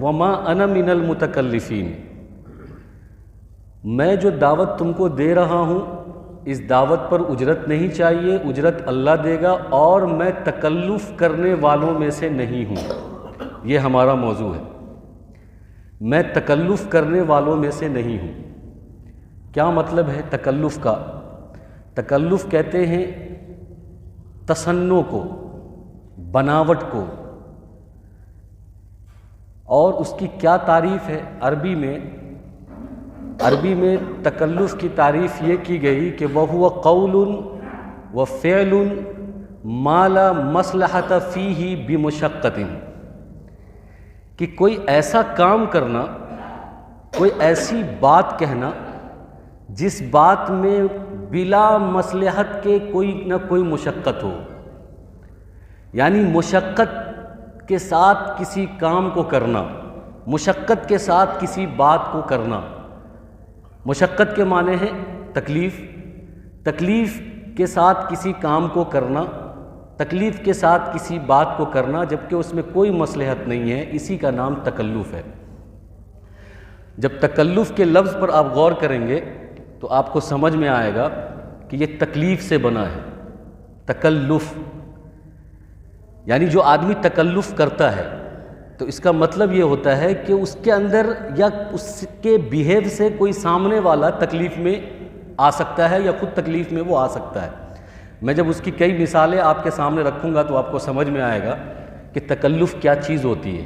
وما انا من المتکلفین، میں جو دعوت تم کو دے رہا ہوں اس دعوت پر اجرت نہیں چاہیے، اجرت اللہ دے گا، اور میں تکلف کرنے والوں میں سے نہیں ہوں۔ یہ ہمارا موضوع ہے، میں تکلف کرنے والوں میں سے نہیں ہوں۔ کیا مطلب ہے تکلف کا؟ تکلف کہتے ہیں تصنع کو، بناوٹ کو، اور اس کی کیا تعریف ہے عربی میں تکلف کی تعریف یہ کی گئی کہ وَهُوَ قَوْلٌ وَفِعْلٌ مَا لَا مَصْلَحَةَ فِيهِ بِمُشَقَّةٍ، کہ کوئی ایسا کام کرنا، کوئی ایسی بات کہنا جس بات میں بلا مصلحت کے کوئی نہ کوئی مشقت ہو، یعنی مشقت کے ساتھ کسی کام کو کرنا، مشقت کے ساتھ کسی بات کو کرنا۔ مشقت کے معنی ہے تکلیف، تکلیف کے ساتھ کسی کام کو کرنا، تکلیف کے ساتھ کسی بات کو کرنا جبکہ اس میں کوئی مصلحت نہیں ہے، اسی کا نام تکلف ہے۔ جب تکلف کے لفظ پر آپ غور کریں گے تو آپ کو سمجھ میں آئے گا کہ یہ تکلیف سے بنا ہے۔ تکلف یعنی جو آدمی تکلف کرتا ہے تو اس کا مطلب یہ ہوتا ہے کہ اس کے اندر یا اس کے بیہیو سے کوئی سامنے والا تکلیف میں آ سکتا ہے یا خود تکلیف میں وہ آ سکتا ہے۔ میں جب اس کی کئی مثالیں آپ کے سامنے رکھوں گا تو آپ کو سمجھ میں آئے گا کہ تکلف کیا چیز ہوتی ہے۔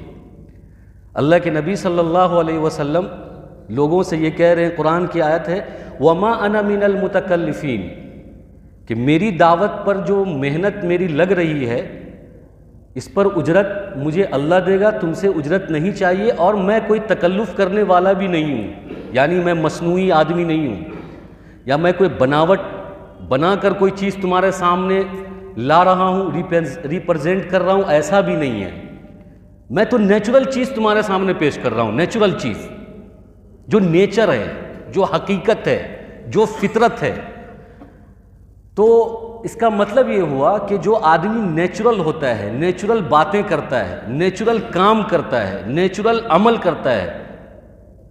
اللہ کے نبی صلی اللہ علیہ وسلم لوگوں سے یہ کہہ رہے ہیں، قرآن کی آیت ہے وَمَا أَنَا مِنَ الْمُتَكَلِّفِينَ، کہ میری دعوت پر جو محنت میری لگ رہی ہے اس پر اجرت مجھے اللہ دے گا، تم سے اجرت نہیں چاہیے، اور میں کوئی تکلف کرنے والا بھی نہیں ہوں، یعنی میں مصنوعی آدمی نہیں ہوں، یا میں کوئی بناوٹ بنا کر کوئی چیز تمہارے سامنے لا رہا ہوں، ریپرزینٹ کر رہا ہوں، ایسا بھی نہیں ہے۔ میں تو نیچرل چیز تمہارے سامنے پیش کر رہا ہوں، نیچرل چیز جو نیچر ہے، جو حقیقت ہے، جو فطرت ہے۔ تو اس کا مطلب یہ ہوا کہ جو آدمی نیچرل ہوتا ہے، نیچرل باتیں کرتا ہے، نیچرل کام کرتا ہے، نیچرل عمل کرتا ہے،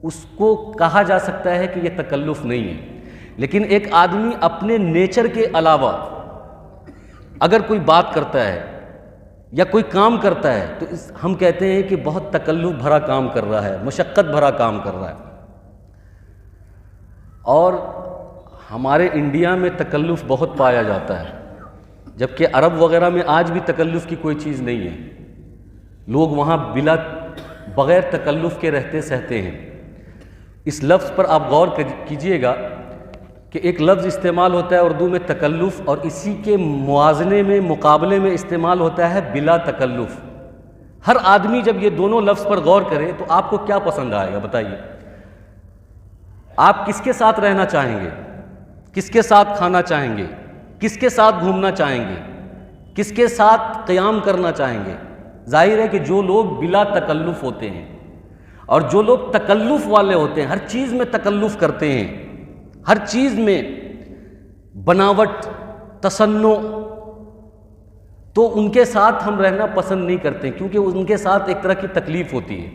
اس کو کہا جا سکتا ہے کہ یہ تکلف نہیں ہے۔ لیکن ایک آدمی اپنے نیچر کے علاوہ اگر کوئی بات کرتا ہے یا کوئی کام کرتا ہے تو ہم کہتے ہیں کہ بہت تکلف بھرا کام کر رہا ہے، مشقت بھرا کام کر رہا ہے۔ اور ہمارے انڈیا میں تکلف بہت پایا جاتا ہے، جبکہ عرب وغیرہ میں آج بھی تکلف کی کوئی چیز نہیں ہے، لوگ وہاں بغیر تکلف کے رہتے سہتے ہیں۔ اس لفظ پر آپ غور کیجئے گا کہ ایک لفظ استعمال ہوتا ہے اردو میں تکلف، اور اسی کے موازنے میں، مقابلے میں استعمال ہوتا ہے بلا تکلف۔ ہر آدمی جب یہ دونوں لفظ پر غور کرے تو آپ کو کیا پسند آئے گا بتائیے؟ آپ کس کے ساتھ رہنا چاہیں گے؟ کس کے ساتھ کھانا چاہیں گے؟ کس کے ساتھ گھومنا چاہیں گے؟ کس کے ساتھ قیام کرنا چاہیں گے؟ ظاہر ہے کہ جو لوگ بلا تکلف ہوتے ہیں اور جو لوگ تکلف والے ہوتے ہیں، ہر چیز میں تکلف کرتے ہیں، ہر چیز میں بناوٹ، تصنع، تو ان کے ساتھ ہم رہنا پسند نہیں کرتے کیونکہ ان کے ساتھ ایک طرح کی تکلیف ہوتی ہے۔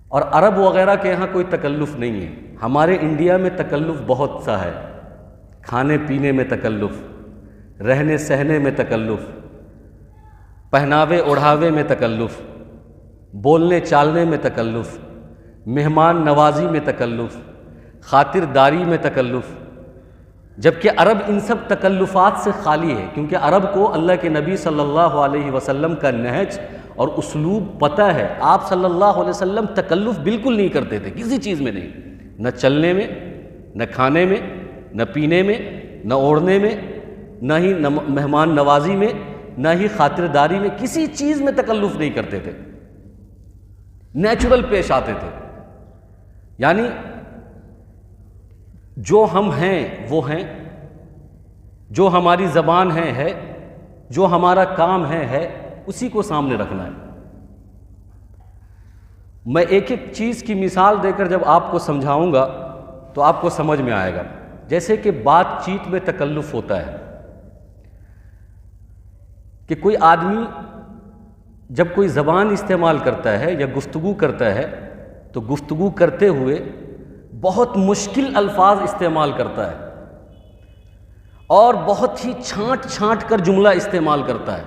اور عرب وغیرہ کے یہاں کوئی تکلف نہیں ہے۔ ہمارے انڈیا میں تکلف بہت سا ہے، کھانے پینے میں تکلف، رہنے سہنے میں تکلف، پہناوے اوڑھاوے میں تکلف، بولنے چالنے میں تکلف، مہمان نوازی میں تکلف، خاطر داری میں تکلف، جبکہ عرب ان سب تکلفات سے خالی ہے، کیونکہ عرب کو اللہ کے نبی صلی اللہ علیہ وسلم کا نہج اور اسلوب پتہ ہے۔ آپ صلی اللہ علیہ وسلم تکلف بالکل نہیں کرتے تھے، کسی چیز میں نہیں، نہ چلنے میں، نہ کھانے میں، نہ پینے میں، نہ اوڑھنے میں، نہ ہی مہمان نوازی میں، نہ ہی خاطرداری میں، کسی چیز میں تکلف نہیں کرتے تھے، نیچرل پیش آتے تھے۔ یعنی جو ہم ہیں وہ ہیں، جو ہماری زبان ہے، جو ہمارا کام ہے، اسی کو سامنے رکھنا ہے۔ میں ایک ایک چیز کی مثال دے کر جب آپ کو سمجھاؤں گا تو آپ کو سمجھ میں آئے گا۔ جیسے کہ بات چیت میں تکلف ہوتا ہے کہ کوئی آدمی جب کوئی زبان استعمال کرتا ہے یا گفتگو کرتا ہے تو گفتگو کرتے ہوئے بہت مشکل الفاظ استعمال کرتا ہے اور بہت ہی چھانٹ چھانٹ کر جملہ استعمال کرتا ہے.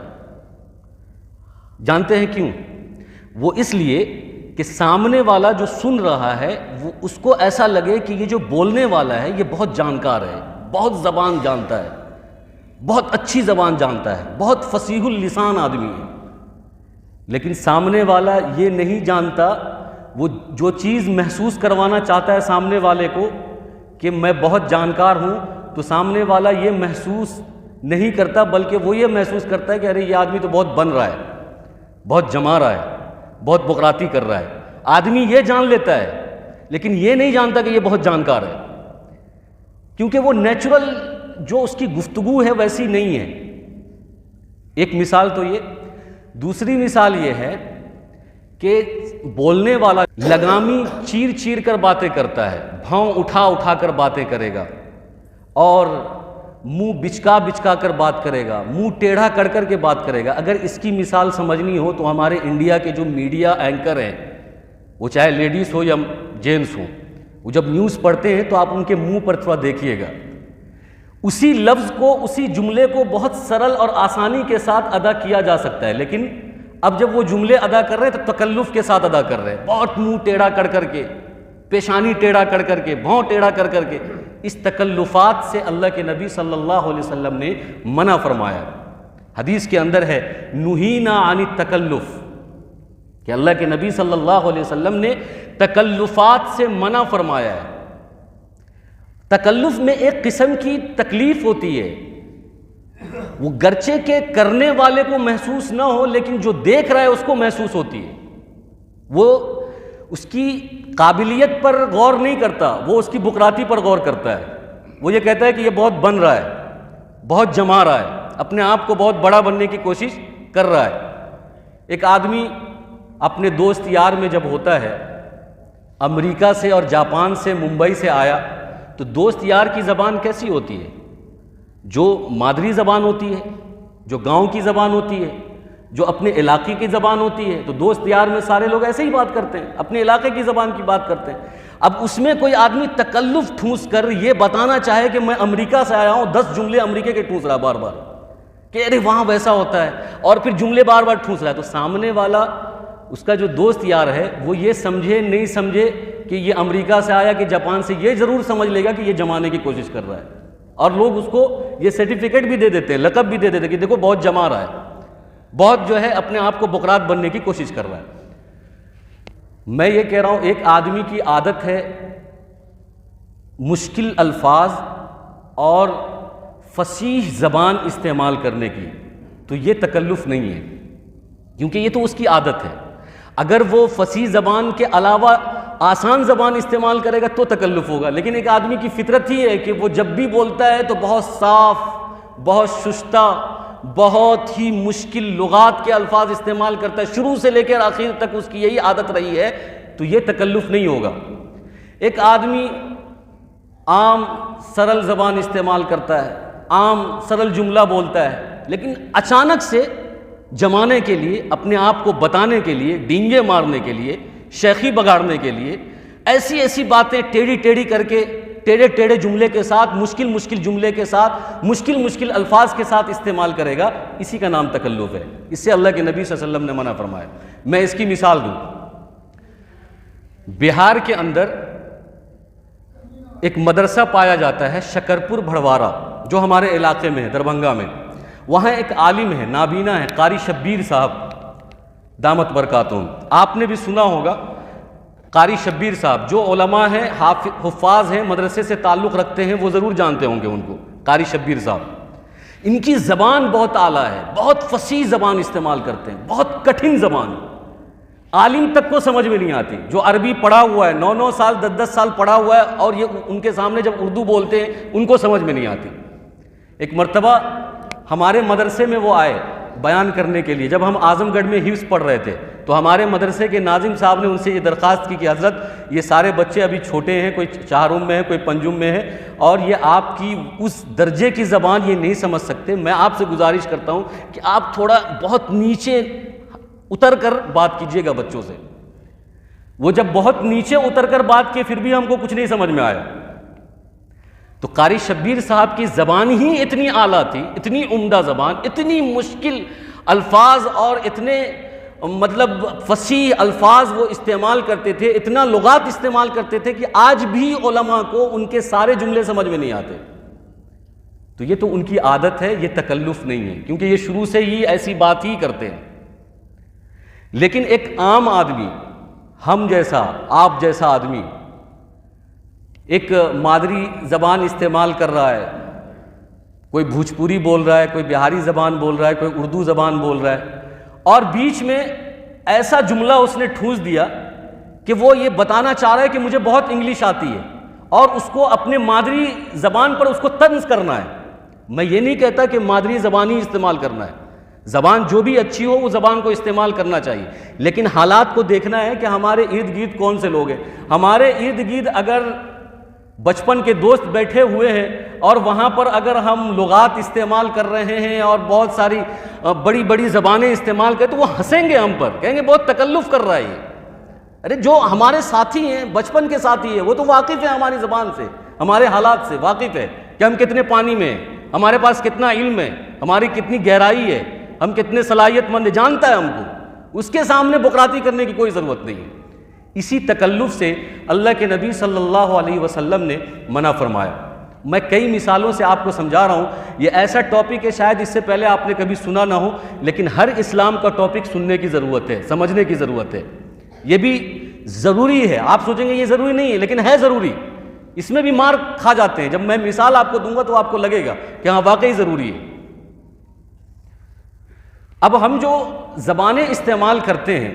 جانتے ہیں کیوں؟ وہ اس لیے کہ سامنے والا جو سن رہا ہے وہ اس کو ایسا لگے کہ یہ جو بولنے والا ہے یہ بہت جانکار ہے، بہت زبان جانتا ہے، بہت اچھی زبان جانتا ہے، بہت فصیح اللسان آدمی ہے. لیکن سامنے والا یہ نہیں جانتا، وہ جو چیز محسوس کروانا چاہتا ہے سامنے والے کو کہ میں بہت جانکار ہوں، تو سامنے والا یہ محسوس نہیں کرتا، بلکہ وہ یہ محسوس کرتا ہے کہ ارے یہ آدمی تو بہت بن رہا ہے، بہت جما رہا ہے، بہت بکراتی کر رہا ہے. آدمی یہ جان لیتا ہے لیکن یہ نہیں جانتا کہ یہ بہت جانکار ہے، کیونکہ وہ نیچرل جو اس کی گفتگو ہے ویسی نہیں ہے. ایک مثال تو یہ. دوسری مثال یہ ہے کہ بولنے والا لگامی چیر چیر کر باتیں کرتا ہے، بھاؤں اٹھا اٹھا کر باتیں کرے گا اور منہ بچکا بچکا کر بات کرے گا، منہ ٹیڑھا کر کر کے بات کرے گا. اگر اس کی مثال سمجھنی ہو تو ہمارے انڈیا کے جو میڈیا اینکر ہیں، وہ چاہے لیڈیز ہو یا جینٹس ہوں، وہ جب نیوز پڑھتے ہیں تو آپ ان کے منہ پر تھوڑا دیکھیے گا. اسی لفظ کو، اسی جملے کو بہت سرل اور آسانی کے ساتھ ادا کیا جا سکتا ہے، لیکن اب جب وہ جملے ادا کر رہے ہیں تو تکلف کے ساتھ ادا کر رہے ہیں، بہت منہ ٹیڑھا کر کر کے، پیشانی ٹیڑھا کر کر کے، بھاؤں ٹیڑھا کر کر کے. اس تکلفات سے اللہ کے نبی صلی اللہ علیہ وسلم نے منع فرمایا. حدیث کے اندر ہے نہینا عن التکلف، کہ اللہ کے نبی صلی اللہ علیہ وسلم نے تکلفات سے منع فرمایا ہے. تکلف میں ایک قسم کی تکلیف ہوتی ہے، وہ گرچہ کہ کرنے والے کو محسوس نہ ہو لیکن جو دیکھ رہا ہے اس کو محسوس ہوتی ہے. وہ اس کی قابلیت پر غور نہیں کرتا، وہ اس کی بکراتی پر غور کرتا ہے. وہ یہ کہتا ہے کہ یہ بہت بن رہا ہے، بہت جما رہا ہے، اپنے آپ کو بہت بڑا بننے کی کوشش کر رہا ہے. ایک آدمی اپنے دوست یار میں جب ہوتا ہے، امریکہ سے اور جاپان سے، ممبئی سے آیا، تو دوست یار کی زبان کیسی ہوتی ہے؟ جو مادری زبان ہوتی ہے، جو گاؤں کی زبان ہوتی ہے، جو اپنے علاقے کی زبان ہوتی ہے. تو دوست یار میں سارے لوگ ایسے ہی بات کرتے ہیں، اپنے علاقے کی زبان کی بات کرتے ہیں. اب اس میں کوئی آدمی تکلف ٹھونس کر یہ بتانا چاہے کہ میں امریکہ سے آیا ہوں، 10 جملے امریکہ کے ٹھونس رہا بار بار کہ ارے وہاں ویسا ہوتا ہے، اور پھر جملے بار بار ٹھونس رہا ہے، تو سامنے والا اس کا جو دوست یار ہے وہ یہ سمجھے نہیں سمجھے کہ یہ امریکہ سے آیا کہ جاپان سے، یہ ضرور سمجھ لے گا کہ یہ جمانے کی کوشش کر رہا ہے. اور لوگ اس کو یہ سرٹیفکیٹ بھی دے دیتے ہیں، لقب بھی دے دیتے ہیں کہ دیکھو بہت جما رہا ہے، بہت جو ہے اپنے آپ کو بکرات بننے کی کوشش کر رہا ہے. میں یہ کہہ رہا ہوں ایک آدمی کی عادت ہے مشکل الفاظ اور فصیح زبان استعمال کرنے کی، تو یہ تکلف نہیں ہے، کیونکہ یہ تو اس کی عادت ہے. اگر وہ فصیح زبان کے علاوہ آسان زبان استعمال کرے گا تو تکلف ہوگا. لیکن ایک آدمی کی فطرت ہی ہے کہ وہ جب بھی بولتا ہے تو بہت صاف، بہت شستہ، بہت ہی مشکل لغات کے الفاظ استعمال کرتا ہے، شروع سے لے کر آخر تک اس کی یہی عادت رہی ہے، تو یہ تکلف نہیں ہوگا. ایک آدمی عام سرل زبان استعمال کرتا ہے، عام سرل جملہ بولتا ہے، لیکن اچانک سے جمانے کے لیے، اپنے آپ کو بتانے کے لیے، ڈینگے مارنے کے لیے، شیخی بگاڑنے کے لیے ایسی ایسی باتیں ٹیڑھی ٹیڑھی کر کے، ٹیڑھے ٹیڑھے جملے کے ساتھ، مشکل مشکل جملے کے ساتھ، مشکل مشکل الفاظ کے ساتھ استعمال کرے گا، اسی کا نام تکلف ہے. اس سے اللہ کے نبی صلی اللہ علیہ وسلم نے منع فرمایا. میں اس کی مثال دوں. بہار کے اندر ایک مدرسہ پایا جاتا ہے شکرپور بھڑوارا، جو ہمارے علاقے میں ہے، دربھنگہ میں. وہاں ایک عالم ہے، نابینا ہے، قاری شبیر صاحب دامت برکاتہم. آپ نے بھی سنا ہوگا قاری شبیر صاحب، جو علماء ہیں، حفاظ ہیں، مدرسے سے تعلق رکھتے ہیں، وہ ضرور جانتے ہوں گے ان کو. قاری شبیر صاحب، ان کی زبان بہت اعلیٰ ہے، بہت فصیح زبان استعمال کرتے ہیں، بہت کٹھن زبان، عالم تک کو سمجھ میں نہیں آتی. جو عربی پڑھا ہوا ہے، 9 سال 10 سال پڑھا ہوا ہے، اور یہ ان کے سامنے جب اردو بولتے ہیں ان کو سمجھ میں نہیں آتی. ایک مرتبہ ہمارے مدرسے میں وہ آئے بیان کرنے کے لیے. جب ہم اعظم گڑھ میں حفظ پڑھ رہے تھے تو ہمارے مدرسے کے ناظم صاحب نے ان سے یہ درخواست کی کہ حضرت یہ سارے بچے ابھی چھوٹے ہیں، کوئی چہارم میں ہے، کوئی پنجم میں ہے، اور یہ آپ کی اس درجے کی زبان یہ نہیں سمجھ سکتے. میں آپ سے گزارش کرتا ہوں کہ آپ تھوڑا بہت نیچے اتر کر بات کیجیے گا بچوں سے. وہ جب بہت نیچے اتر کر بات کی پھر بھی ہم کو کچھ نہیں سمجھ میں آیا. تو قاری شبیر صاحب کی زبان ہی اتنی اعلیٰ تھی, اتنی عمدہ زبان, اتنی مشکل الفاظ اور اتنے مطلب فصیح الفاظ وہ استعمال کرتے تھے, اتنا لغات استعمال کرتے تھے کہ آج بھی علماء کو ان کے سارے جملے سمجھ میں نہیں آتے. تو یہ تو ان کی عادت ہے, یہ تکلف نہیں ہے, کیونکہ یہ شروع سے ہی ایسی بات ہی کرتے ہیں. لیکن ایک عام آدمی, ہم جیسا, آپ جیسا آدمی ایک مادری زبان استعمال کر رہا ہے, کوئی بھوجپوری بول رہا ہے, کوئی بہاری زبان بول رہا ہے, کوئی اردو زبان بول رہا ہے, اور بیچ میں ایسا جملہ اس نے ٹھونس دیا کہ وہ یہ بتانا چاہ رہا ہے کہ مجھے بہت انگلش آتی ہے, اور اس کو اپنے مادری زبان پر اس کو طنز کرنا ہے. میں یہ نہیں کہتا کہ مادری زبان ہی استعمال کرنا ہے, زبان جو بھی اچھی ہو وہ زبان کو استعمال کرنا چاہیے, لیکن حالات کو دیکھنا ہے کہ ہمارے ارد گرد کون سے لوگ ہیں. ہمارے ارد گرد اگر بچپن کے دوست بیٹھے ہوئے ہیں اور وہاں پر اگر ہم لغات استعمال کر رہے ہیں اور بہت ساری بڑی بڑی زبانیں استعمال کریں تو وہ ہنسیں گے ہم پر, کہیں گے بہت تکلف کر رہا ہے یہ. ارے جو ہمارے ساتھی ہیں, بچپن کے ساتھی ہیں, وہ تو واقف ہیں ہماری زبان سے, ہمارے حالات سے واقف ہے کہ ہم کتنے پانی میں ہیں, ہمارے پاس کتنا علم ہے, ہماری کتنی گہرائی ہے, ہم کتنے صلاحیت مند ہیں, جانتا ہے ہم کو. اس کے سامنے بکراتی کرنے کی کوئی ضرورت نہیں ہے. اسی تکلف سے اللہ کے نبی صلی اللہ علیہ وسلم نے منع فرمایا. میں کئی مثالوں سے آپ کو سمجھا رہا ہوں. یہ ایسا ٹاپک ہے شاید اس سے پہلے آپ نے کبھی سنا نہ ہو, لیکن ہر اسلام کا ٹاپک سننے کی ضرورت ہے, سمجھنے کی ضرورت ہے. یہ بھی ضروری ہے. آپ سوچیں گے یہ ضروری نہیں ہے, لیکن ہے ضروری. اس میں بھی مار کھا جاتے ہیں. جب میں مثال آپ کو دوں گا تو آپ کو لگے گا کہ ہاں واقعی ضروری ہے. اب ہم جو زبانیں استعمال کرتے ہیں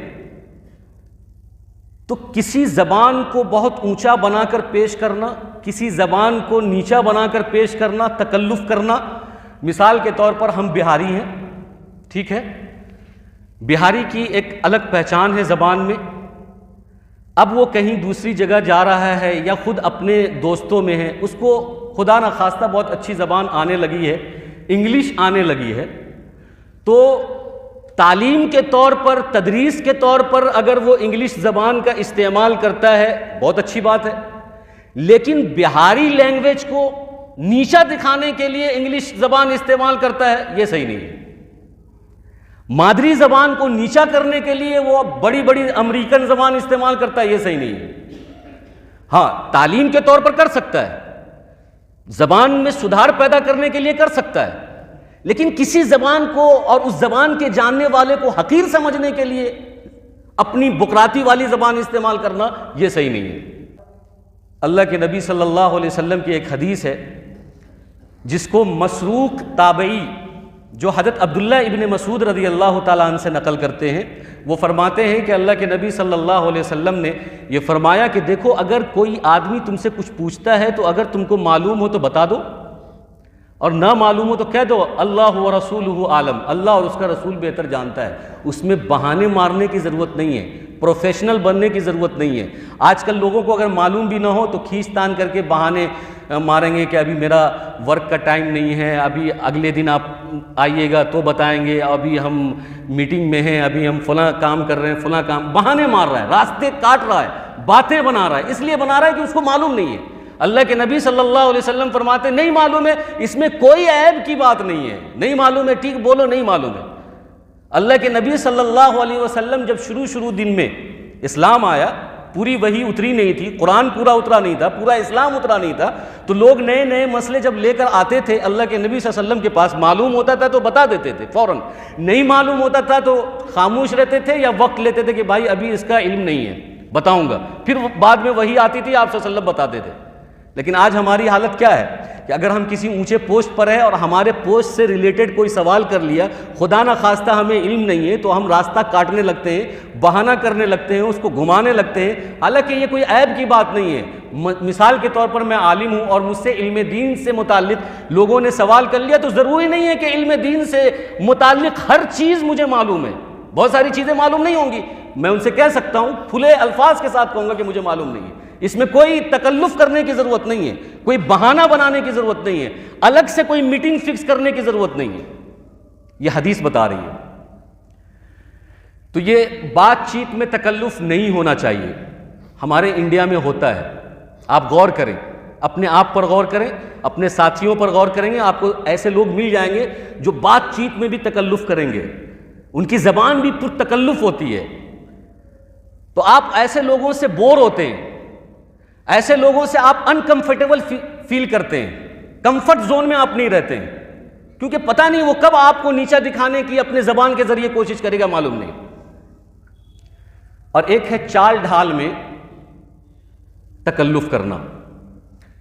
تو کسی زبان کو بہت اونچا بنا کر پیش کرنا, کسی زبان کو نیچا بنا کر پیش کرنا, تکلف کرنا. مثال کے طور پر ہم بہاری ہیں, ٹھیک ہے, بہاری کی ایک الگ پہچان ہے زبان میں. اب وہ کہیں دوسری جگہ جا رہا ہے یا خود اپنے دوستوں میں ہے, اس کو خدا نخواستہ بہت اچھی زبان آنے لگی ہے, انگلش آنے لگی ہے, تو تعلیم کے طور پر, تدریس کے طور پر اگر وہ انگلش زبان کا استعمال کرتا ہے بہت اچھی بات ہے, لیکن بہاری لینگویج کو نیچا دکھانے کے لیے انگلش زبان استعمال کرتا ہے, یہ صحیح نہیں ہے. مادری زبان کو نیچا کرنے کے لیے وہ بڑی بڑی امریکن زبان استعمال کرتا ہے, یہ صحیح نہیں ہے. ہاں تعلیم کے طور پر کر سکتا ہے, زبان میں سدھار پیدا کرنے کے لیے کر سکتا ہے, لیکن کسی زبان کو اور اس زبان کے جاننے والے کو حقیر سمجھنے کے لیے اپنی بکراتی والی زبان استعمال کرنا یہ صحیح نہیں ہے. اللہ کے نبی صلی اللہ علیہ وسلم کی ایک حدیث ہے جس کو مسروق تابعی, جو حضرت عبداللہ ابن مسعود رضی اللہ تعالیٰ عنہ سے نقل کرتے ہیں, وہ فرماتے ہیں کہ اللہ کے نبی صلی اللہ علیہ وسلم نے یہ فرمایا کہ دیکھو اگر کوئی آدمی تم سے کچھ پوچھتا ہے تو اگر تم کو معلوم ہو تو بتا دو, اور نہ معلوم ہو تو کہہ دو اللہ و رسولہ عالم, اللہ اور اس کا رسول بہتر جانتا ہے. اس میں بہانے مارنے کی ضرورت نہیں ہے, پروفیشنل بننے کی ضرورت نہیں ہے. آج کل لوگوں کو اگر معلوم بھی نہ ہو تو کھینچ تان کر کے بہانے ماریں گے کہ ابھی میرا ورک کا ٹائم نہیں ہے, ابھی اگلے دن آپ آئیے گا تو بتائیں گے, ابھی ہم میٹنگ میں ہیں, ابھی ہم فلاں کام کر رہے ہیں, فلاں کام. بہانے مار رہا ہے, راستے کاٹ رہا ہے, باتیں بنا رہا ہے. اس لیے بنا رہا ہے کہ اس کو معلوم نہیں ہے. اللہ کے نبی صلی اللہ علیہ وسلم فرماتے نہیں معلوم ہے, اس میں کوئی عیب کی بات نہیں ہے. نہیں معلوم ہے, ٹھیک بولو نہیں معلوم ہے. اللہ کے نبی صلی اللہ علیہ وسلم جب شروع دن میں اسلام آیا, پوری وحی اتری نہیں تھی, قرآن پورا اترا نہیں تھا, پورا اسلام اترا نہیں تھا, تو لوگ نئے نئے مسئلے جب لے کر آتے تھے اللہ کے نبی صلی اللہ علیہ وسلم کے پاس, معلوم ہوتا تھا تو بتا دیتے تھے فوراً, نہیں معلوم ہوتا تھا تو خاموش رہتے تھے یا وقت لیتے تھے کہ بھائی ابھی اس کا علم نہیں ہے, بتاؤں گا. پھر بعد میں وحی آتی تھی, آپ صلی اللہ علیہ وسلم بتاتے تھے. لیکن آج ہماری حالت کیا ہے کہ اگر ہم کسی اونچے پوسٹ پر ہیں اور ہمارے پوسٹ سے ریلیٹڈ کوئی سوال کر لیا, خدا نہ خواستہ ہمیں علم نہیں ہے, تو ہم راستہ کاٹنے لگتے ہیں, بہانہ کرنے لگتے ہیں, اس کو گھمانے لگتے ہیں, حالانکہ یہ کوئی عیب کی بات نہیں ہے. مثال کے طور پر میں عالم ہوں اور مجھ سے علم دین سے متعلق لوگوں نے سوال کر لیا, تو ضروری نہیں ہے کہ علم دین سے متعلق ہر چیز مجھے معلوم ہے. بہت ساری چیزیں معلوم نہیں ہوں گی, میں ان سے کہہ سکتا ہوں, کھلے الفاظ کے ساتھ کہوں گا کہ مجھے معلوم نہیں ہے. اس میں کوئی تکلف کرنے کی ضرورت نہیں ہے, کوئی بہانہ بنانے کی ضرورت نہیں ہے, الگ سے کوئی میٹنگ فکس کرنے کی ضرورت نہیں ہے. یہ حدیث بتا رہی ہے. تو یہ بات چیت میں تکلف نہیں ہونا چاہیے، ہمارے انڈیا میں ہوتا ہے۔ آپ غور کریں، اپنے آپ پر غور کریں، اپنے ساتھیوں پر غور کریں گے، آپ کو ایسے لوگ مل جائیں گے جو بات چیت میں بھی تکلف کریں گے، ان کی زبان بھی پر تکلف ہوتی ہے۔ تو آپ ایسے لوگوں سے بور ہوتے ہیں، ایسے لوگوں سے آپ انکمفرٹیبل فیل کرتے ہیں، کمفرٹ زون میں آپ نہیں رہتے ہیں، کیونکہ پتہ نہیں وہ کب آپ کو نیچا دکھانے کی اپنے زبان کے ذریعے کوشش کرے گا، معلوم نہیں۔ اور ایک ہے چال ڈھال میں تکلف کرنا۔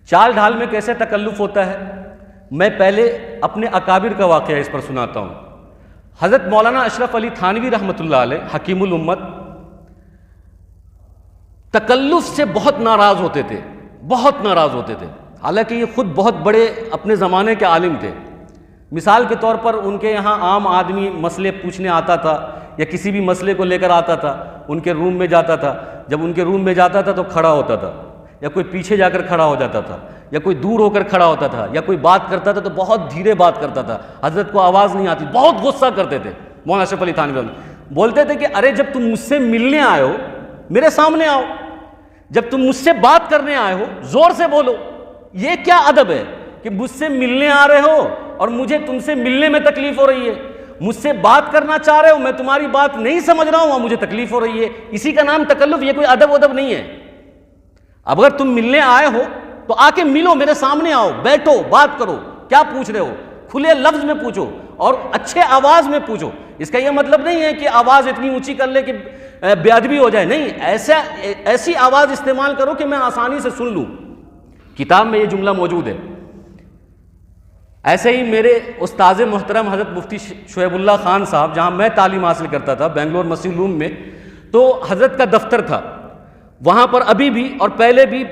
چال ڈھال میں کیسے تکلف ہوتا ہے؟ میں پہلے اپنے اکابر کا واقعہ اس پر سناتا ہوں۔ حضرت مولانا اشرف علی تھانوی رحمۃ اللہ علیہ، حکیم الامت، تکلف سے بہت ناراض ہوتے تھے، بہت ناراض ہوتے تھے، حالانکہ یہ خود بہت بڑے اپنے زمانے کے عالم تھے۔ مثال کے طور پر ان کے یہاں عام آدمی مسئلے پوچھنے آتا تھا یا کسی بھی مسئلے کو لے کر آتا تھا، ان کے روم میں جاتا تھا، جب ان کے روم میں جاتا تھا تو کھڑا ہوتا تھا، یا کوئی پیچھے جا کر کھڑا ہو جاتا تھا، یا کوئی دور ہو کر کھڑا ہوتا تھا، یا کوئی بات کرتا تھا تو بہت دھیرے بات کرتا تھا، حضرت کو آواز نہیں آتی، بہت غصہ کرتے تھے۔ مولانا اشرف علی تھانوی بولتے تھے کہ ارے جب تم مجھ سے ملنے آئے ہو میرے سامنے آؤ، جب تم مجھ سے بات کرنے آئے ہو زور سے بولو۔ یہ کیا ادب ہے کہ مجھ سے ملنے آ رہے ہو اور مجھے تم سے ملنے میں تکلیف ہو رہی ہے، مجھ سے بات کرنا چاہ رہے ہو، میں تمہاری بات نہیں سمجھ رہا ہوں اور مجھے تکلیف ہو رہی ہے، اسی کا نام تکلف۔ یہ کوئی ادب نہیں ہے۔ اب اگر تم ملنے آئے ہو تو آ کے ملو، میرے سامنے آؤ، بیٹھو، بات کرو، کیا پوچھ رہے ہو کھلے لفظ میں پوچھو اور اچھے آواز میں پوچھو۔ اس کا یہ مطلب نہیں ہے کہ آواز اتنی اونچی کر لے کہ بے ادبی ہو جائے، نہیں، ایسی آواز استعمال کرو کہ میں آسانی سے سن لوں۔ کتاب میں یہ جملہ موجود ہے۔ ایسے ہی میرے استاذ محترم حضرت مفتی شعیب اللہ خان صاحب، جہاں میں تعلیم حاصل کرتا تھا بنگلور مسجد العلوم میں، تو حضرت کا دفتر تھا، وہاں پر ابھی بھی اور پہلے بھی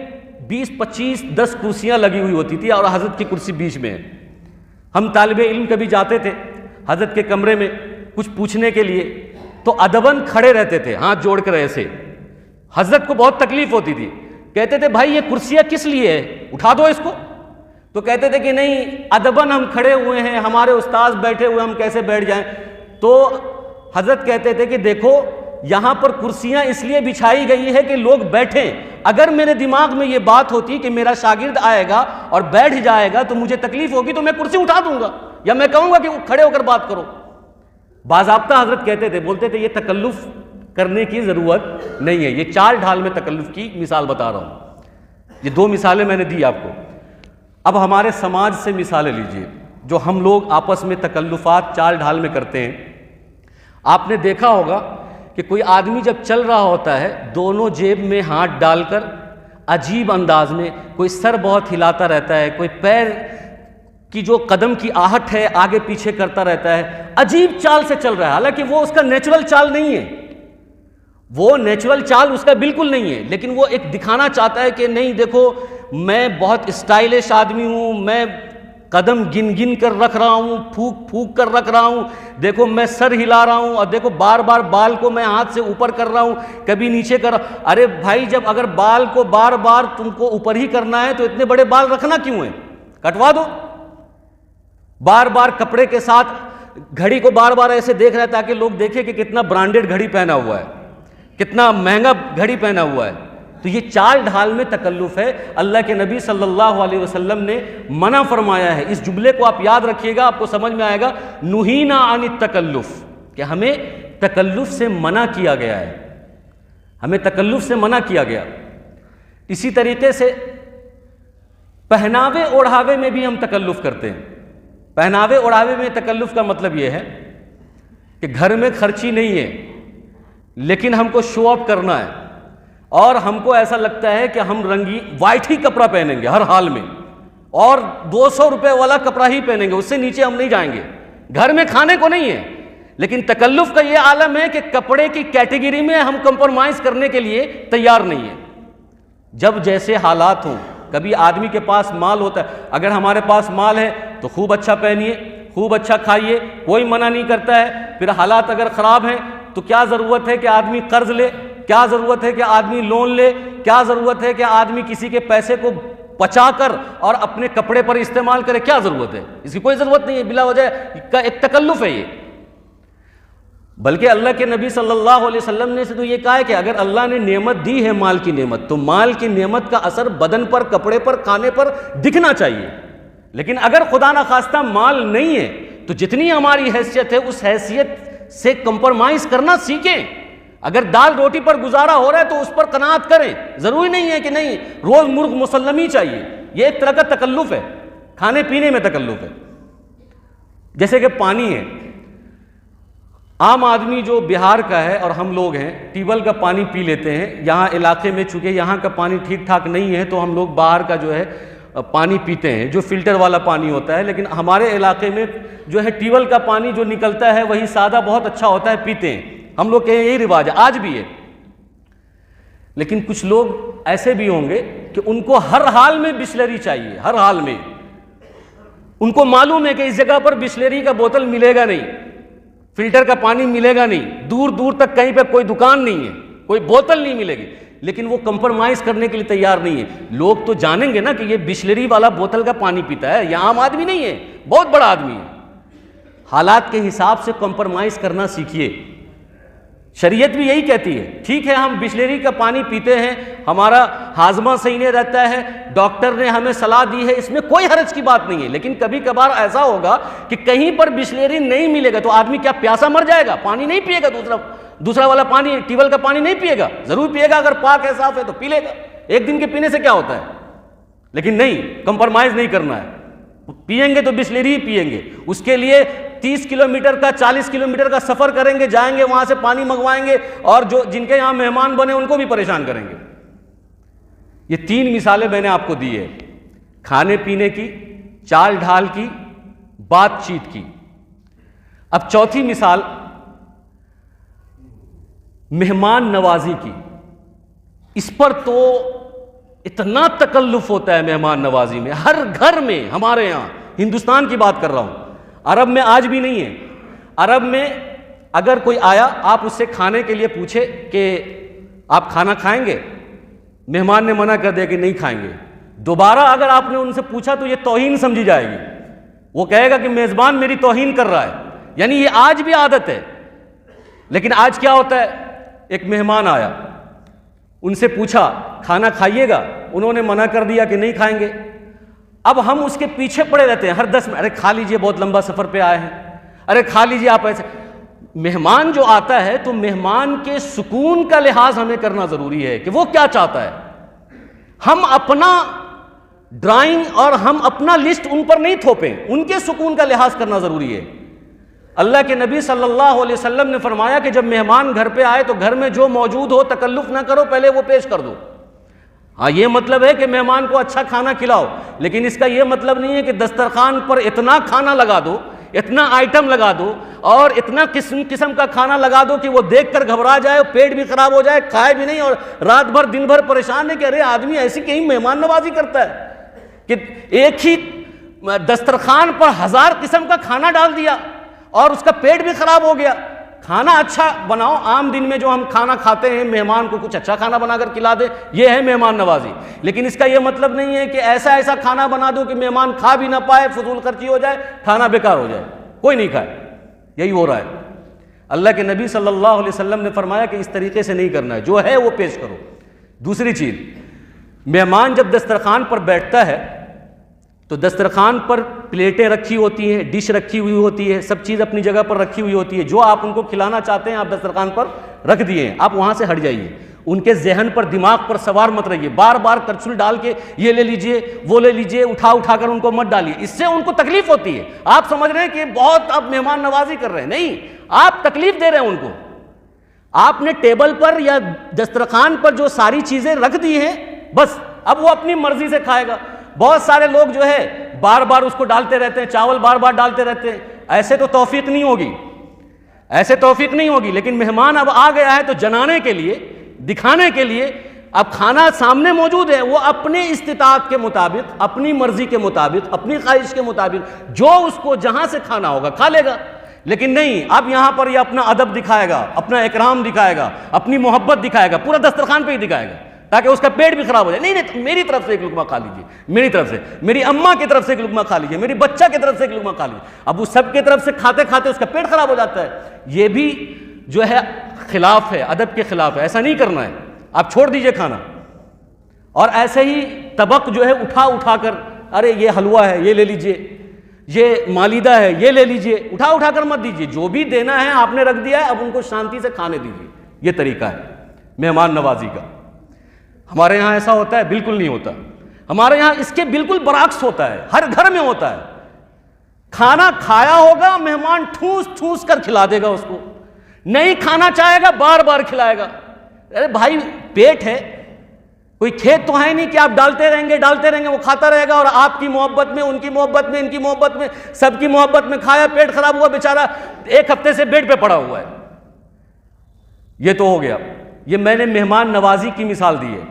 20 25 10 کرسیاں لگی ہوئی ہوتی تھی اور حضرت کی کرسی بیچ میں ہے۔ ہم طالب علم کبھی جاتے تھے حضرت کے کمرے میں کچھ پوچھنے کے لیے تو ادباً کھڑے رہتے تھے، ہاتھ جوڑ کر ایسے۔ حضرت کو بہت تکلیف ہوتی تھی، کہتے تھے بھائی یہ کرسیاں کس لیے ہے، اٹھا دو اس کو۔ تو کہتے تھے کہ نہیں، ادباً ہم کھڑے ہوئے ہیں، ہمارے استاذ بیٹھے ہوئے، ہم کیسے بیٹھ جائیں۔ تو حضرت کہتے تھے کہ دیکھو یہاں پر کرسیاں اس لیے بچھائی گئی ہے کہ لوگ بیٹھیں، اگر میرے دماغ میں یہ بات ہوتی کہ میرا شاگرد آئے گا اور بیٹھ جائے گا تو مجھے تکلیف ہوگی تو میں کرسی اٹھا دوں گا یا میں کہوں گا کہ کھڑے ہو کر بات کرو۔ باضابطہ حضرت کہتے تھے، بولتے تھے یہ تکلف کرنے کی ضرورت نہیں ہے، یہ چال ڈھال میں تکلف کی مثال بتا رہا ہوں۔ یہ 2 مثالیں میں نے دی آپ کو۔ اب ہمارے سماج سے مثالیں لیجئے جو ہم لوگ آپس میں تکلفات چال ڈھال میں کرتے ہیں۔ آپ نے دیکھا ہوگا کہ کوئی آدمی جب چل رہا ہوتا ہے دونوں جیب میں ہاتھ ڈال کر عجیب انداز میں، کوئی سر بہت ہلاتا رہتا ہے، کوئی پیر کی جو قدم کی آہٹ ہے آگے پیچھے کرتا رہتا ہے، عجیب چال سے چل رہا ہے، حالانکہ وہ اس کا نیچرل چال نہیں ہے، وہ نیچرل چال اس کا بالکل نہیں ہے، لیکن وہ ایک دکھانا چاہتا ہے کہ نہیں دیکھو میں بہت اسٹائلش آدمی ہوں، میں قدم گن گن کر رکھ رہا ہوں، پھونک پھونک کر رکھ رہا ہوں، دیکھو میں سر ہلا رہا ہوں اور دیکھو بار بار بال کو میں ہاتھ سے اوپر کر رہا ہوں، کبھی نیچے کر رہا ہوں۔ ارے بھائی جب اگر بال کو بار بار تم کو اوپر ہی کرنا ہے تو اتنے بڑے بال رکھنا کیوں ہے، کٹوا دو۔ بار بار کپڑے کے ساتھ گھڑی کو بار بار ایسے دیکھ رہا ہے تاکہ لوگ دیکھیں کہ کتنا برانڈیڈ گھڑی پہنا ہوا ہے، کتنا مہنگا گھڑی پہنا ہوا ہے۔ تو یہ چال ڈھال میں تکلف ہے۔ اللہ کے نبی صلی اللہ علیہ وسلم نے منع فرمایا ہے، اس جملے کو آپ یاد رکھیے گا، آپ کو سمجھ میں آئے گا، نہینا عن التکلف، کہ ہمیں تکلف سے منع کیا گیا ہے، ہمیں تکلف سے منع کیا گیا۔ اسی طریقے سے پہناوے اوڑھاوے میں بھی ہم تکلف کرتے ہیں۔ پہناوے اوڑھاوے میں تکلف کا مطلب یہ ہے کہ گھر میں خرچی نہیں ہے لیکن ہم کو شو آف کرنا ہے، اور ہم کو ایسا لگتا ہے کہ ہم رنگین وائٹ ہی کپڑا پہنیں گے ہر حال میں، اور 200 روپے والا کپڑا ہی پہنیں گے، اس سے نیچے ہم نہیں جائیں گے۔ گھر میں کھانے کو نہیں ہے، لیکن تکلف کا یہ عالم ہے کہ کپڑے کی کیٹیگری میں ہم کمپرومائز کرنے کے لیے تیار نہیں ہیں۔ جب جیسے حالات ہوں، کبھی آدمی کے پاس مال ہوتا ہے، اگر ہمارے پاس مال ہے تو خوب اچھا پہنیے، خوب اچھا کھائیے، کوئی منع نہیں کرتا ہے۔ پھر حالات اگر خراب ہیں تو کیا ضرورت ہے کہ آدمی قرض لے، کیا ضرورت ہے کہ آدمی لون لے، کیا ضرورت ہے کہ آدمی کسی کے پیسے کو بچا کر اور اپنے کپڑے پر استعمال کرے، کیا ضرورت ہے؟ اس کی کوئی ضرورت نہیں ہے، بلا وجہ کا ایک تکلف ہے یہ۔ بلکہ اللہ کے نبی صلی اللہ علیہ وسلم نے تو یہ کہا ہے کہ اگر اللہ نے نعمت دی ہے مال کی نعمت، تو مال کی نعمت کا اثر بدن پر، کپڑے پر، کھانے پر دکھنا چاہیے. لیکن اگر خدا نخواستہ مال نہیں ہے تو جتنی ہماری حیثیت ہے اس حیثیت سے کمپرمائز کرنا سیکھیں. اگر دال روٹی پر گزارا ہو رہا ہے تو اس پر قناعت کریں. ضروری نہیں ہے کہ نہیں روز مرغ مسلم ہی چاہیے. یہ ایک طرح کا تکلف ہے، کھانے پینے میں تکلف ہے. جیسے کہ پانی ہے، عام آدمی جو بہار کا ہے اور ہم لوگ ہیں ٹیوبل کا پانی پی لیتے ہیں. یہاں علاقے میں چونکہ یہاں کا پانی ٹھیک ٹھاک نہیں ہے تو ہم لوگ باہر کا جو ہے پانی پیتے ہیں جو فلٹر والا پانی ہوتا ہے. لیکن ہمارے علاقے میں جو ہے ٹیوبل کا پانی جو نکلتا ہے وہی سادہ بہت اچھا ہوتا ہے، پیتے ہیں. ہم لوگ کے یہی رواج ہے، آج بھی ہے. لیکن کچھ لوگ ایسے بھی ہوں گے کہ ان کو ہر حال میں بسلری چاہیے، ہر حال میں. ان کو معلوم ہے کہ اس جگہ پر بسلری کا بوتل ملے گا نہیں، فلٹر کا پانی ملے گا نہیں، دور دور تک کہیں پہ کوئی دکان نہیں ہے، کوئی بوتل نہیں ملے گی، لیکن وہ کمپرمائز کرنے کے لیے تیار نہیں ہے. لوگ تو جانیں گے نا کہ یہ بسلری والا بوتل کا پانی پیتا ہے، یہ عام آدمی نہیں ہے، بہت بڑا آدمی ہے. حالات کے حساب سے کمپرمائز کرنا سیکھیے. شریعت بھی یہی کہتی ہے. ٹھیک ہے ہم بسلری کا پانی پیتے ہیں، ہمارا ہاضمہ صحیح نہیں رہتا ہے، ڈاکٹر نے ہمیں صلاح دی ہے، اس میں کوئی حرج کی بات نہیں ہے. لیکن کبھی کبھار ایسا ہوگا کہ کہیں پر بسلری نہیں ملے گا تو آدمی کیا پیاسا مر جائے گا؟ پانی نہیں پیے گا، دوسرا والا پانی ٹیوبل کا پانی نہیں پیے گا. ضرور پیے گا، اگر پاک ہے صاف ہے تو پی لے گا. ایک دن کے پینے سے کیا ہوتا ہے؟ لیکن نہیں، کمپرمائز نہیں کرنا ہے. پئیں گے تو بسلری ہی پئیں گے. اس کے لیے 30 کلومیٹر کا 40 کلومیٹر کا سفر کریں گے، جائیں گے وہاں سے پانی منگوائیں گے اور جن کے یہاں مہمان بنے ان کو بھی پریشان کریں گے. یہ 3 مثالیں میں نے آپ کو دی ہے، کھانے پینے کی، چال ڈھال کی، بات چیت کی. اب چوتھی مثال مہمان نوازی کی. اس پر تو اتنا تکلف ہوتا ہے مہمان نوازی میں، ہر گھر میں. ہمارے یہاں ہندوستان کی بات کر رہا ہوں، عرب میں آج بھی نہیں ہے. عرب میں اگر کوئی آیا، آپ اس سے کھانے کے لیے پوچھے کہ آپ کھانا کھائیں گے، مہمان نے منع کر دیا کہ نہیں کھائیں گے، دوبارہ اگر آپ نے ان سے پوچھا تو یہ توہین سمجھی جائے گی. وہ کہے گا کہ میزبان میری توہین کر رہا ہے. یعنی یہ آج بھی عادت ہے. لیکن آج کیا ہوتا ہے، ایک مہمان آیا، ان سے پوچھا کھانا کھائیے گا، انہوں نے منع کر دیا کہ نہیں کھائیں گے. اب ہم اس کے پیچھے پڑے رہتے ہیں ہر 10 منٹ، ارے کھا لیجئے بہت لمبا سفر پہ آئے ہیں، ارے کھا لیجئے آپ ایسے. مہمان جو آتا ہے تو مہمان کے سکون کا لحاظ ہمیں کرنا ضروری ہے کہ وہ کیا چاہتا ہے. ہم اپنا ڈرائنگ اور ہم اپنا لسٹ ان پر نہیں تھوپیں، ان کے سکون کا لحاظ کرنا ضروری ہے. اللہ کے نبی صلی اللہ علیہ وسلم نے فرمایا کہ جب مہمان گھر پہ آئے تو گھر میں جو موجود ہو تکلف نہ کرو، پہلے وہ پیش کر دو. ہاں یہ مطلب ہے کہ مہمان کو اچھا کھانا کھلاؤ، لیکن اس کا یہ مطلب نہیں ہے کہ دسترخوان پر اتنا کھانا لگا دو، اتنا آئٹم لگا دو اور اتنا قسم کا کھانا لگا دو کہ وہ دیکھ کر گھبرا جائے، پیٹ بھی خراب ہو جائے، کھائے بھی نہیں اور رات بھر دن بھر پریشان ہے کہ ارے آدمی ایسی کہیں مہمان نوازی کرتا ہے کہ ایک ہی دسترخوان پر 1000 قسم کا کھانا ڈال دیا اور اس کا پیٹ بھی خراب ہو گیا. کھانا اچھا بناؤ. عام دن میں جو ہم کھانا کھاتے ہیں مہمان کو کچھ اچھا کھانا بنا کر کھلا دے، یہ ہے مہمان نوازی. لیکن اس کا یہ مطلب نہیں ہے کہ ایسا کھانا بنا دو کہ مہمان کھا بھی نہ پائے، فضول خرچی ہو جائے، کھانا بیکار ہو جائے، کوئی نہیں کھائے. یہی ہو رہا ہے. اللہ کے نبی صلی اللہ علیہ وسلم نے فرمایا کہ اس طریقے سے نہیں کرنا ہے، جو ہے وہ پیش کرو. دوسری چیز، مہمان جب دسترخوان پر بیٹھتا ہے تو دسترخوان پر پلیٹیں رکھی ہوتی ہیں، ڈش رکھی ہوئی ہوتی ہے، سب چیز اپنی جگہ پر رکھی ہوئی ہوتی ہے. جو آپ ان کو کھلانا چاہتے ہیں آپ دسترخوان پر رکھ دیے ہیں، آپ وہاں سے ہٹ جائیے. ان کے ذہن پر، دماغ پر سوار مت رہیے. بار بار کرچل ڈال کے یہ لے لیجئے وہ لے لیجئے، اٹھا کر ان کو مت ڈالیے. اس سے ان کو تکلیف ہوتی ہے. آپ سمجھ رہے ہیں کہ بہت اب مہمان نوازی کر رہے ہیں، نہیں، آپ تکلیف دے رہے ہیں ان کو. آپ نے ٹیبل پر یا دسترخوان پر جو ساری چیزیں رکھ دی ہیں، بس اب وہ اپنی مرضی سے کھائے گا. بہت سارے لوگ جو ہے بار بار اس کو ڈالتے رہتے ہیں، چاول بار بار ڈالتے رہتے ہیں. ایسے تو توفیق نہیں ہوگی، ایسے توفیق نہیں ہوگی. لیکن مہمان اب آ گیا ہے تو جنانے کے لیے، دکھانے کے لیے، اب کھانا سامنے موجود ہے، وہ اپنے استطاعت کے مطابق، اپنی مرضی کے مطابق، اپنی خواہش کے مطابق جو اس کو جہاں سے کھانا ہوگا کھا لے گا. لیکن نہیں، اب یہاں پر یہ اپنا ادب دکھائے گا، اپنا اکرام دکھائے گا، اپنی محبت دکھائے گا، پورا دسترخوان پہ ہی دکھائے گا تاکہ اس کا پیٹ بھی خراب ہو جائے. نہیں، میری طرف سے ایک لقمہ کھا لیجیے، میری طرف سے، میری اماں کی طرف سے ایک لقمہ کھا لیجیے، میری بچہ کی طرف سے ایک لقمہ کھا لیجیے. اب وہ سب کی طرف سے کھاتے کھاتے اس کا پیٹ خراب ہو جاتا ہے. یہ بھی جو ہے خلاف ہے، ادب کے خلاف ہے، ایسا نہیں کرنا ہے، آپ چھوڑ دیجئے کھانا. اور ایسے ہی طبق جو ہے اٹھا کر، ارے یہ حلوہ ہے یہ لے لیجئے، یہ مالیدہ ہے یہ لے لیجئے، اٹھا کر مت دیجئے. جو بھی دینا ہے آپ نے رکھ دیا ہے، اب ان کو شانتی سے کھانے دیجئے. یہ طریقہ ہے مہمان نوازی کا. ہمارے یہاں ایسا ہوتا ہے؟ بالکل نہیں ہوتا. ہمارے یہاں اس کے بالکل برعکس ہوتا ہے، ہر گھر میں ہوتا ہے. کھانا کھایا ہوگا، مہمان ٹھوس کر کھلا دے گا اس کو، نہیں کھانا چاہے گا بار بار کھلائے گا. ارے بھائی پیٹ ہے، کوئی کھیت تو ہے نہیں کہ آپ ڈالتے رہیں گے وہ کھاتا رہے گا، اور آپ کی محبت میں، ان کی محبت میں، ان کی محبت میں، سب کی محبت میں کھایا، پیٹ خراب ہوا، بیچارہ 1 ہفتے سے بیڈ پہ پڑا ہوا ہے. یہ تو ہو گیا. یہ میں نے مہمان نوازی کی مثال دی ہے.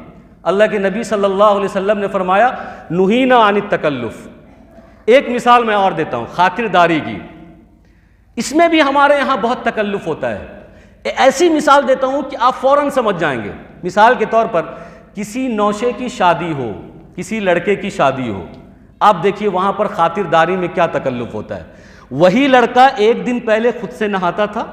اللہ کے نبی صلی اللہ علیہ وسلم نے فرمایا نہینا عن التکلف. ایک مثال میں اور دیتا ہوں، خاطرداری کی. اس میں بھی ہمارے یہاں بہت تکلف ہوتا ہے. ایسی مثال دیتا ہوں کہ آپ فوراً سمجھ جائیں گے. مثال کے طور پر کسی نوشے کی شادی ہو، کسی لڑکے کی شادی ہو، آپ دیکھیے وہاں پر خاطرداری میں کیا تکلف ہوتا ہے. وہی لڑکا 1 دن پہلے خود سے نہاتا تھا،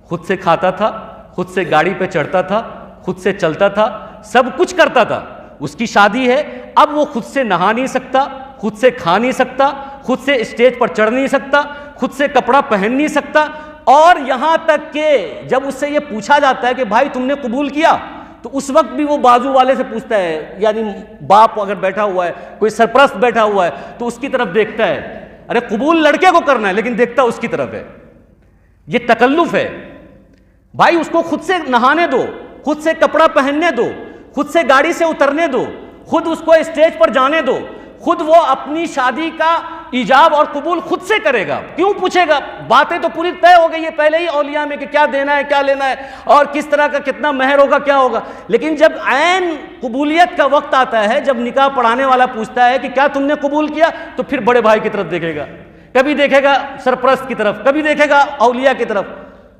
خود سے کھاتا تھا، خود سے گاڑی پہ چڑھتا تھا، خود سے چلتا تھا، سب کچھ کرتا تھا. اس کی شادی ہے، اب وہ خود سے نہا نہیں سکتا، خود سے کھا نہیں سکتا، خود سے اسٹیج پر چڑھ نہیں سکتا، خود سے کپڑا پہن نہیں سکتا. اور یہاں تک کہ جب اس سے یہ پوچھا جاتا ہے کہ بھائی تم نے قبول کیا، تو اس وقت بھی وہ بازو والے سے پوچھتا ہے، یعنی باپ اگر بیٹھا ہوا ہے، کوئی سرپرست بیٹھا ہوا ہے تو اس کی طرف دیکھتا ہے. ارے قبول لڑکے کو کرنا ہے لیکن دیکھتا اس کی طرف ہے. یہ تکلف ہے. بھائی اس کو خود سے نہانے دو، خود سے کپڑا پہننے دو، خود سے گاڑی سے اترنے دو، خود اس کو اسٹیج پر جانے دو، خود وہ اپنی شادی کا ایجاب اور قبول خود سے کرے گا. کیوں پوچھے گا؟ باتیں تو پوری طے ہو گئی ہے پہلے ہی اولیاء میں کہ کیا دینا ہے، کیا لینا ہے، اور کس طرح کا کتنا مہر ہوگا، کیا ہوگا. لیکن جب عین قبولیت کا وقت آتا ہے، جب نکاح پڑھانے والا پوچھتا ہے کہ کیا تم نے قبول کیا، تو پھر بڑے بھائی کی طرف دیکھے گا، کبھی دیکھے گا سرپرست کی طرف، کبھی دیکھے گا اولیاء کی طرف،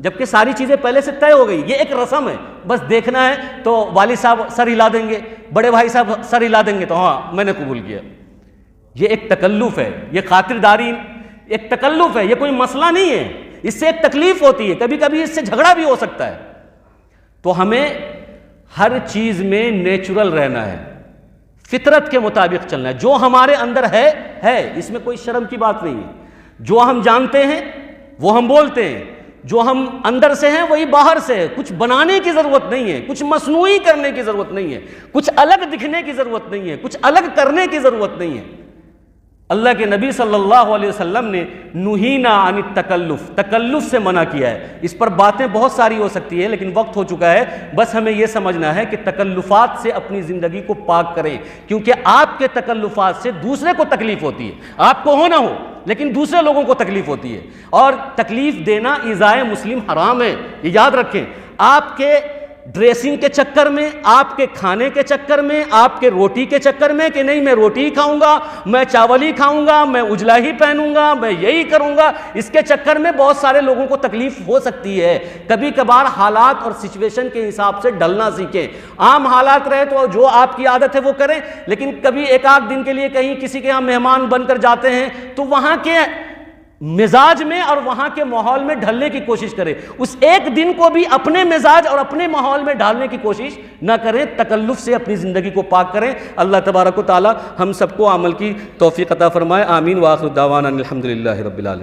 جبکہ ساری چیزیں پہلے سے طے ہو گئی. یہ ایک رسم ہے، بس دیکھنا ہے تو والد صاحب سر ہلا دیں گے، بڑے بھائی صاحب سر ہلا دیں گے تو ہاں میں نے قبول کیا. یہ ایک تکلف ہے. یہ خاطرداری ایک تکلف ہے. یہ کوئی مسئلہ نہیں ہے، اس سے ایک تکلیف ہوتی ہے، کبھی کبھی اس سے جھگڑا بھی ہو سکتا ہے. تو ہمیں ہر چیز میں نیچرل رہنا ہے، فطرت کے مطابق چلنا ہے. جو ہمارے اندر ہے، اس میں کوئی شرم کی بات نہیں ہے. جو ہم جانتے ہیں وہ ہم بولتے ہیں، جو ہم اندر سے ہیں وہی باہر سے ہے. کچھ بنانے کی ضرورت نہیں ہے، کچھ مصنوعی کرنے کی ضرورت نہیں ہے، کچھ الگ دکھنے کی ضرورت نہیں ہے، کچھ الگ کرنے کی ضرورت نہیں ہے. اللہ کے نبی صلی اللہ علیہ وسلم نے نہینا عن التکلف، تکلف سے منع کیا ہے. اس پر باتیں بہت ساری ہو سکتی ہے لیکن وقت ہو چکا ہے. بس ہمیں یہ سمجھنا ہے کہ تکلفات سے اپنی زندگی کو پاک کریں، کیونکہ آپ کے تکلفات سے دوسرے کو تکلیف ہوتی ہے. آپ کو ہو نہ ہو لیکن دوسرے لوگوں کو تکلیف ہوتی ہے، اور تکلیف دینا ایذائے مسلم حرام ہے. یہ یاد رکھیں. آپ کے ڈریسنگ کے چکر میں، آپ کے کھانے کے چکر میں، آپ کے روٹی کے چکر میں کہ نہیں میں روٹی ہی کھاؤں گا، میں چاول ہی کھاؤں گا، میں اجلا ہی پہنوں گا، میں یہی کروں گا، اس کے چکر میں بہت سارے لوگوں کو تکلیف ہو سکتی ہے. کبھی کبھار حالات اور سچویشن کے حساب سے ڈھلنا سیکھیں. عام حالات رہے تو جو آپ کی عادت ہے وہ کریں، لیکن کبھی ایک آدھ دن کے لیے کہیں کسی کے یہاں مہمان بن کر جاتے ہیں تو وہاں کے مزاج میں اور وہاں کے ماحول میں ڈھلنے کی کوشش کریں. اس ایک دن کو بھی اپنے مزاج اور اپنے ماحول میں ڈالنے کی کوشش نہ کریں. تکلف سے اپنی زندگی کو پاک کریں. اللہ تبارک و تعالی ہم سب کو عمل کی توفیق عطا فرمائے. آمین. وآخر دعوانا الحمدللہ رب العالمین.